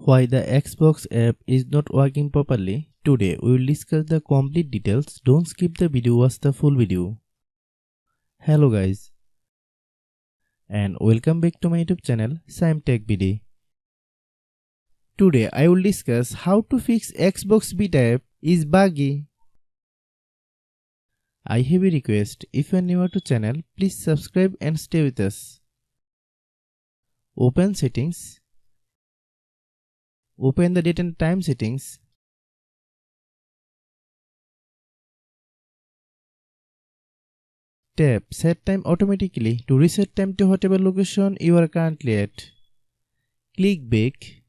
Why the Xbox app is not working properly. Today we will discuss the complete details. Don't skip the video, watch the full video. Hello guys, and welcome back to my YouTube channel Shaem Tech BD. Today I will discuss how to fix Xbox beta app is buggy. I have a request. If you are new to channel, please subscribe and stay with us. Open settings. Open the date and time settings. Tap set time automatically to reset time to whatever location you are currently at. Click back.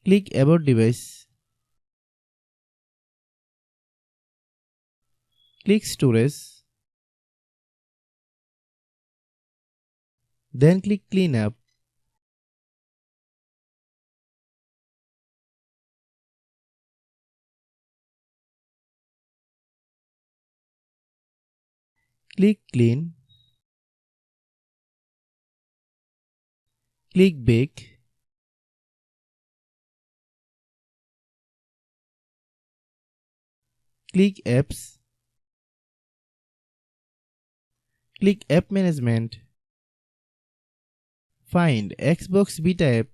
Click about device. Click storage. Then click clean up. Click clean. Click back. Click apps. Click app management. Find Xbox beta app.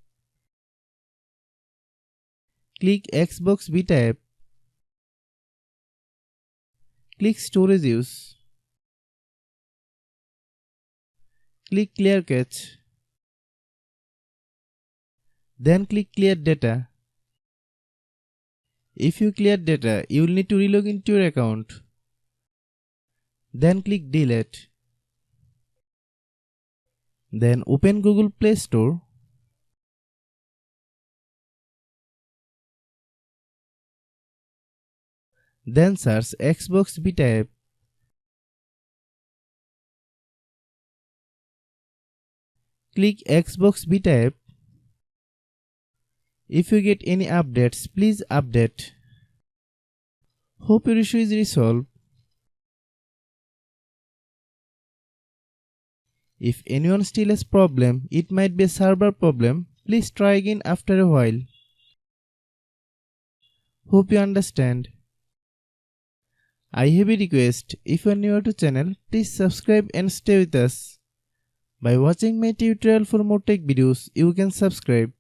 Click Xbox beta app. Click storage use. Click clear cache. Then click clear data. If you clear data, you will need to relog into your account. Then click delete. Then open Google Play Store. Then search Xbox beta app. Click Xbox beta app. If you get any updates, please update. Hope your issue is resolved. If anyone still has problem, it might be a server problem. Please try again after a while. Hope you understand. I have a request. If you are new to channel, please subscribe and stay with us. By watching my tutorial for more tech videos, you can subscribe.